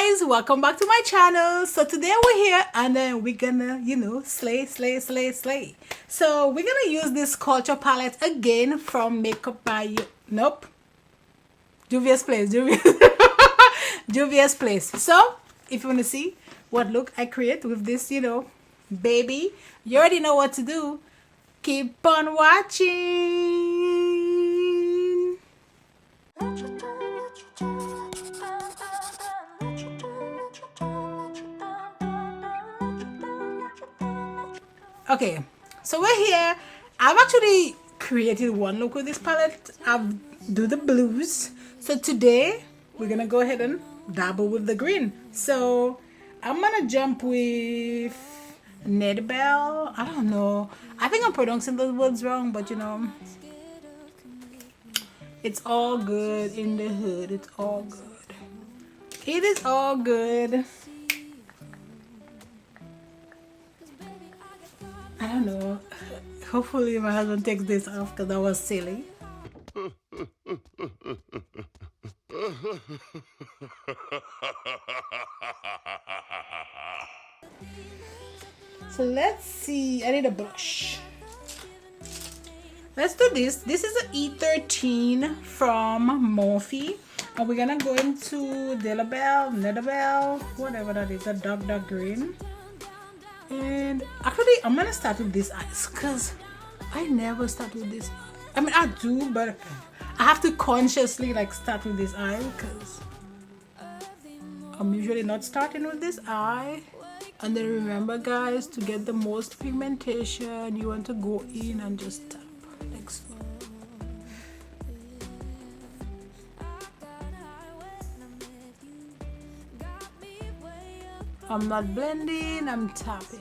guys, welcome back to my channel. So today we're here and then we're gonna, slay. So we're gonna use this culture palette again from Makeup by Juvia's Place. Juvia's Place. So if you want to see what look I create with this, baby, you already know what to do. Keep on watching. Okay, so we're here. I've actually created one look with this palette. I've do the blues. So today we're gonna go ahead and dabble with the green. So I'm gonna jump with Nedbell. I don't know. I think I'm pronouncing those words wrong, but it's all good in the hood. It's all good. It is all good. I don't know. Hopefully my husband takes this off because that was silly. So let's see. I need a brush. Let's do this. This is an E13 from Morphe. And we're gonna go into Nedbell, whatever that is, a dark green. And actually I'm gonna start with this eyes because I never start with this. I mean I do, but I have to consciously start with this eye because I'm usually not starting with this eye. And then remember guys, to get the most pigmentation you want to go in and just tap like so. I'm not blending, I'm tapping.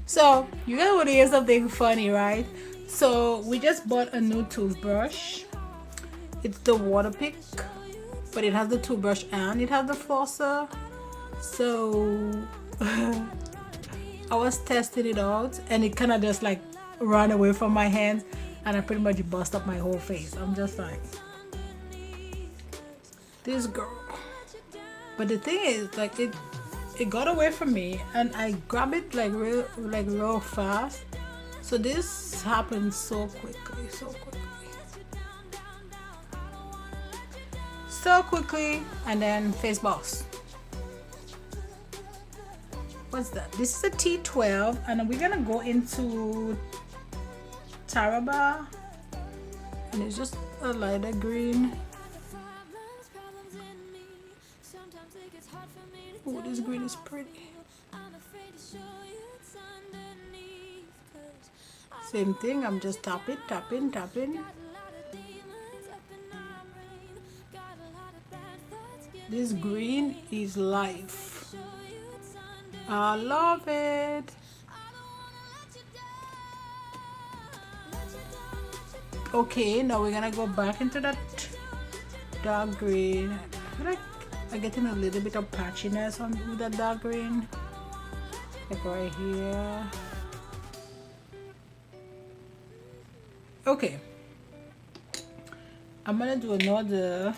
So you guys want to hear something funny, right? So we just bought a new toothbrush. It's the Waterpick, but it has the toothbrush and it has the flosser. So I was testing it out and it kind of just ran away from my hands and I pretty much bust up my whole face. I'm just like, this girl. But the thing is, it got away from me and I grabbed it real fast. So this happened so quickly. And then face boss. What's that? This is a T12 and we're gonna go into Taraba and it's just a lighter green. Oh, this green is pretty. Same thing, I'm just tapping. This green is life. I love it. Okay, now we're gonna go back into that dark green. I feel like I'm getting a little bit of patchiness with that dark green. Like right here. Okay. I'm gonna do another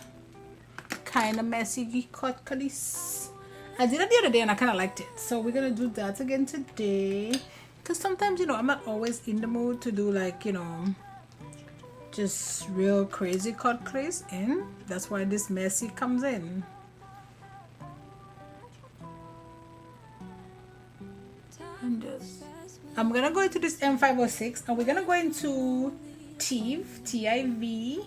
kind of messy cut crease. I did it the other day and I kind of liked it. So we're gonna do that again today. Because sometimes, I'm not always in the mood to do just real crazy cut crease. And that's why this messy comes in. I'm gonna go into this M506 and we're gonna go into TIV,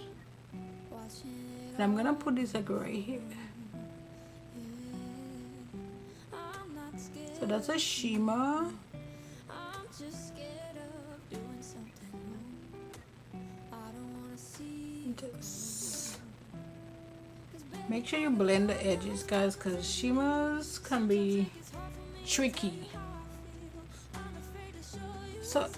and I'm gonna put this right here. So that's a shimmer. Just make sure you blend the edges guys, because shimmers can be tricky. So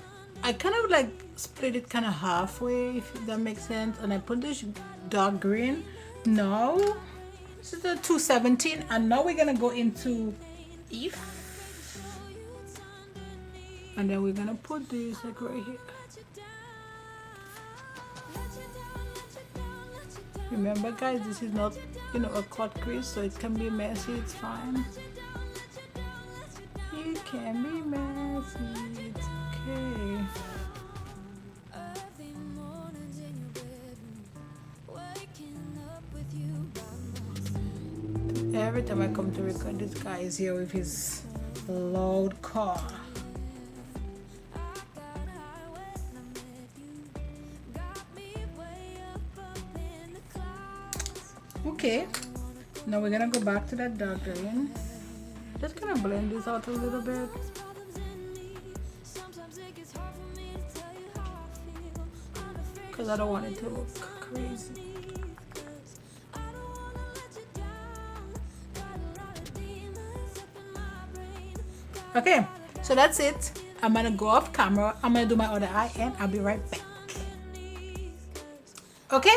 I kind of split it kind of halfway, if that makes sense, and I put this dark green. Now this is the 217 and now we're gonna go into If, and then we're gonna put this right here. Remember guys, this is not, you know, a cut crease, so it can be messy, it's fine. It can be messy, it's okay. Every time I come to record, this guy is here with his loud car. Okay, now we're gonna go back to that dark green. Just gonna blend this out a little bit. Because I don't want it to look crazy. Okay, so that's it. I'm gonna go off camera. I'm gonna do my other eye and I'll be right back. Okay,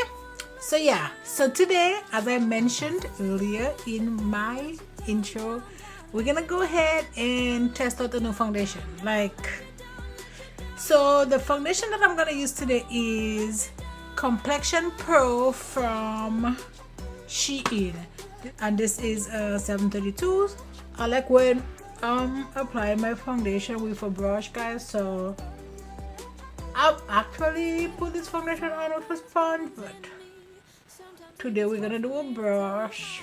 so yeah, so today, as I mentioned earlier in my intro, we're gonna go ahead and test out a new foundation. So the foundation that I'm gonna use today is Complexion Pro from Shein, and this is 732. I like when apply my foundation with a brush, guys, so I've actually put this foundation on with a sponge, but today we're gonna do a brush.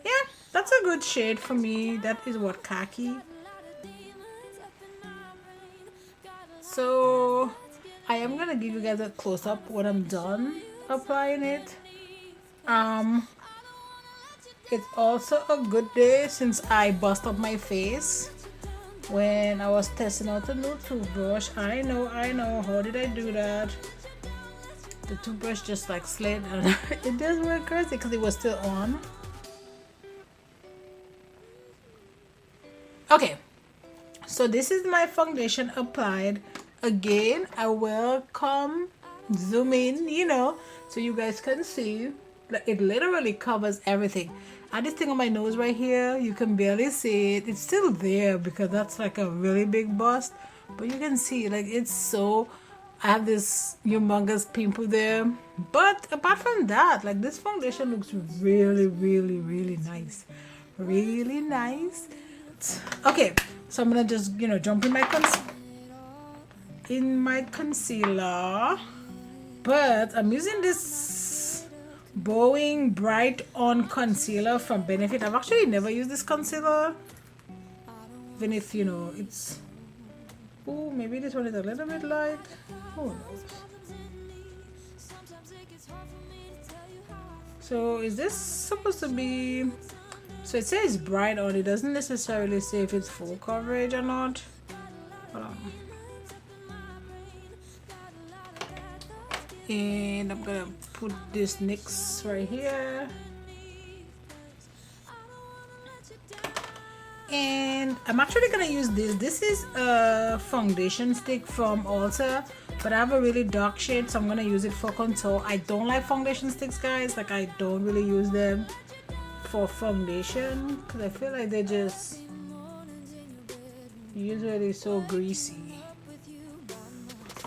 Yeah, that's a good shade for me. That is what, khaki. So I am gonna give you guys a close-up when I'm done applying it. It's also a good day since I bust up my face when I was testing out a new toothbrush. I know, how did I do that? The toothbrush just like slid and it just went crazy because it was still on. Okay, so this is my foundation applied. Again, I will come zoom in, you know, so you guys can see. It literally covers everything. I have this thing on my nose right here. You can barely see it. It's still there because that's like a really big bust, but you can see, like, it's so, I have this humongous pimple there. But apart from that, like, this foundation looks really, really, really nice. Really nice. Okay, so I'm gonna just, you know, jump in my concealer, but I'm using this Boi-ing Bright On Concealer from Benefit. I've actually never used this concealer, even if, you know, it's, oh, maybe this one is a little bit light. Who knows? So is this supposed to be, so it says bright on, it doesn't necessarily say if it's full coverage or not. Hold on. And I'm gonna put this NYX right here, and I'm actually gonna use this is a foundation stick from Ulta, but I have a really dark shade, so I'm gonna use it for contour. I don't like foundation sticks, guys. Like, I don't really use them for foundation because I feel like they're just usually so greasy.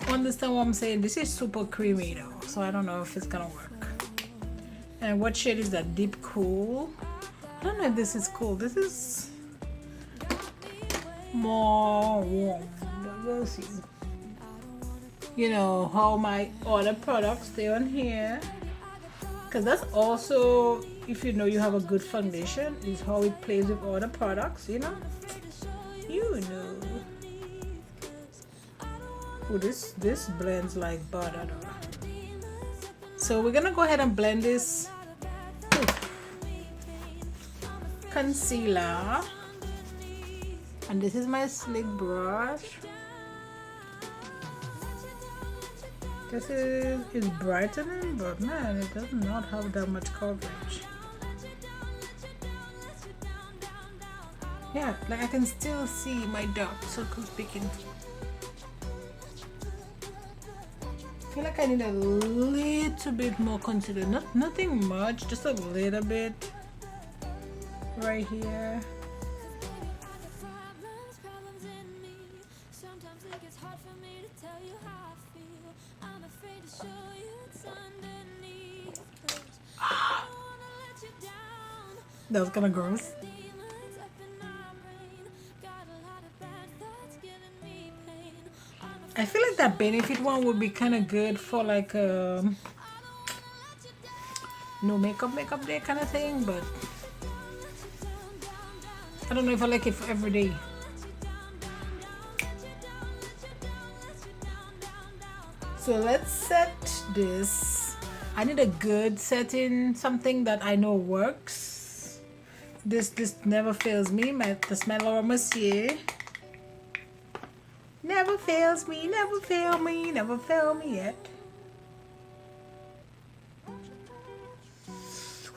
Understand what I'm saying? This is super creamy though, so I don't know if it's gonna work. And what shade is that? Deep Cool? I don't know if this is cool. This is more warm, but we'll see. You know how my other products stay on here, because that's also, if you know you have a good foundation, is how it plays with other products, you know. Oh, this blends like butter though. So we're gonna go ahead and blend this concealer, and this is my slick brush. This is brightening, but man, it does not have that much coverage. Yeah, like I can still see my dark circles peeking. I feel like I need a little bit more concealer. Nothing much, just a little bit right here. That was kind of gross. I feel like that Benefit one would be kind of good for like no makeup day kind of thing, but I don't know if I like it for every day. So let's set this. I need a good setting, something that I know works. This never fails me. The smell of Mercier never fails me, never fail me, never fail me yet.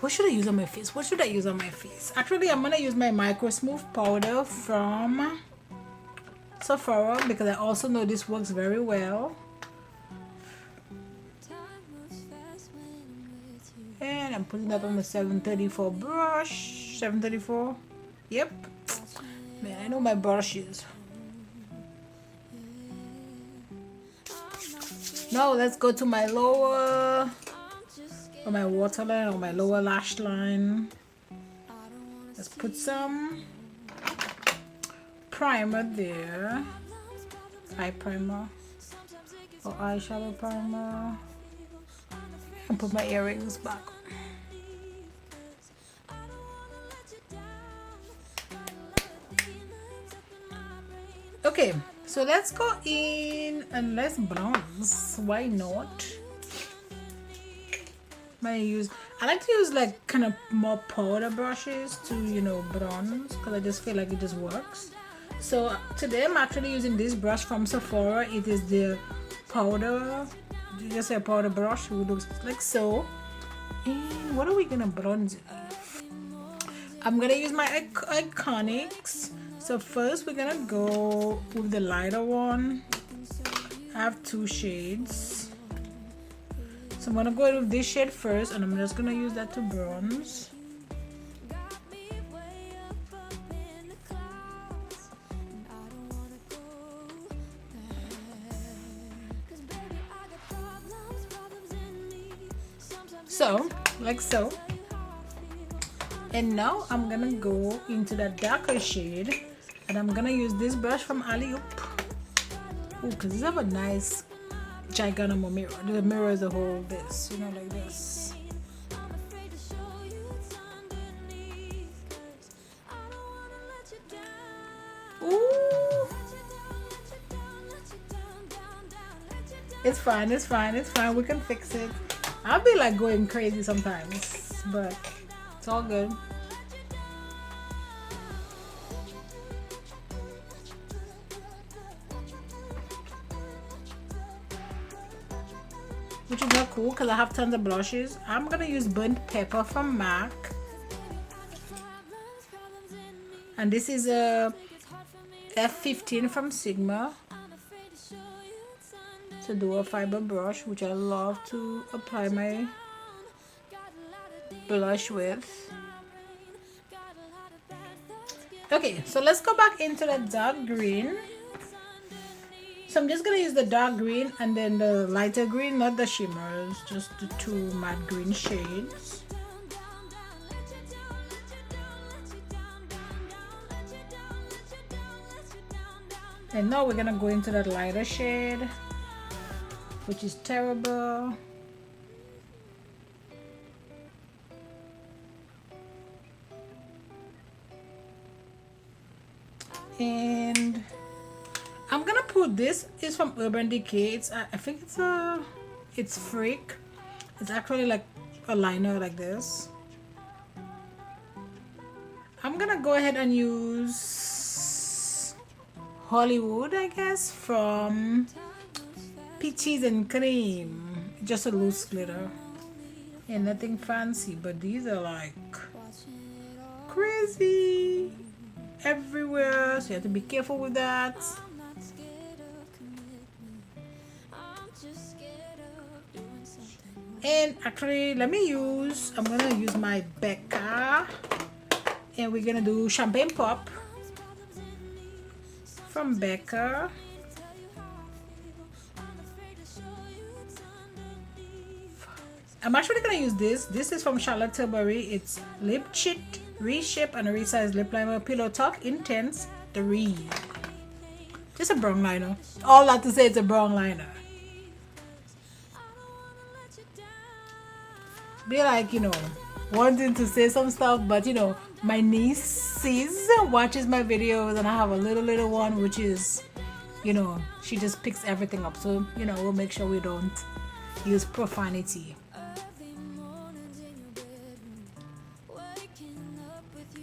What should I use on my face? What should I use on my face? Actually, I'm gonna use my Micro Smooth powder from Sephora because I also know this works very well. And I'm putting that on the 734 brush. 734. Yep. Man, I know my brushes. Now let's go to my lower, or my waterline, or my lower lash line. Let's put some primer there. Eye primer or eyeshadow primer. And put my earrings back. Okay, so let's go in and let's bronze. Why not? I like to use like kind of more powder brushes to, you know, bronze, because I just feel like it just works. So today I'm actually using this brush from Sephora. It is the powder, just a powder brush. It looks like so. And what are we gonna bronze with? I'm gonna use my Iconics. So first we're gonna go with the lighter one. I have two shades. So I'm gonna go with this shade first, and I'm just gonna use that to bronze. So, like so. And now I'm gonna go into that darker shade, and I'm gonna use this brush from Alleyoop. Oh, because these have a nice gigantic mirror. The mirror is a whole this, you know, like this. Ooh. It's fine, it's fine, it's fine. We can fix it. I'll be like going crazy sometimes, but it's all good. Which is not cool because I have tons of blushes. I'm gonna use Burnt Pepper from MAC, and this is a F15 from Sigma. It's a dual fiber brush, which I love to apply my blush with. Okay, so let's go back into the dark green. So I'm just gonna use the dark green and then the lighter green, not the shimmers, just the two matte green shades. And now we're gonna go into that lighter shade, which is Terrible. And I'm gonna put this is from Urban Decay. I think it's Freak. It's actually like a liner like this. I'm gonna go ahead and use Hollywood, I guess, from Peaches and Cream. Just a loose glitter and nothing fancy, but these are like crazy everywhere, so you have to be careful with that. And actually, I'm gonna use my Becca, and we're gonna do Champagne Pop from Becca. I'm actually gonna use this. This is from Charlotte Tilbury. It's Lip Chit Reshape and Resize Lip Liner Pillow Talk Intense 3. Just a brown liner. All that to say, it's a brown liner. Be like, you know, wanting to say some stuff, but you know, my niece watches my videos, and I have a little one, which is, you know, she just picks everything up. So, you know, we'll make sure we don't use profanity.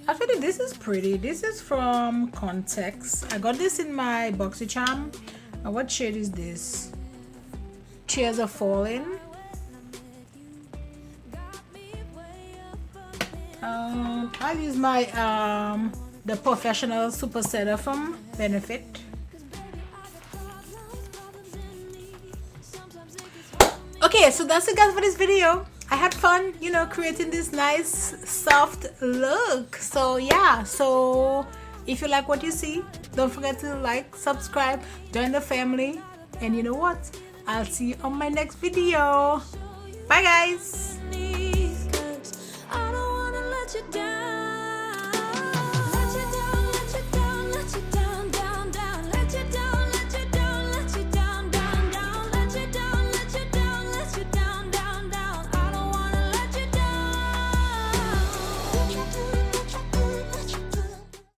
Actually, this is pretty. This is from Context. I got this in my BoxyCharm. And what shade is this? Tears Are Falling. I'll use my the Professional Super Setter from Benefit. Okay, so that's it guys for this video. I had fun, you know, creating this nice soft look. So yeah, so if you like what you see, don't forget to like, subscribe, join the family, and you know what, I'll see you on my next video. Bye guys. I don't wanna let you down.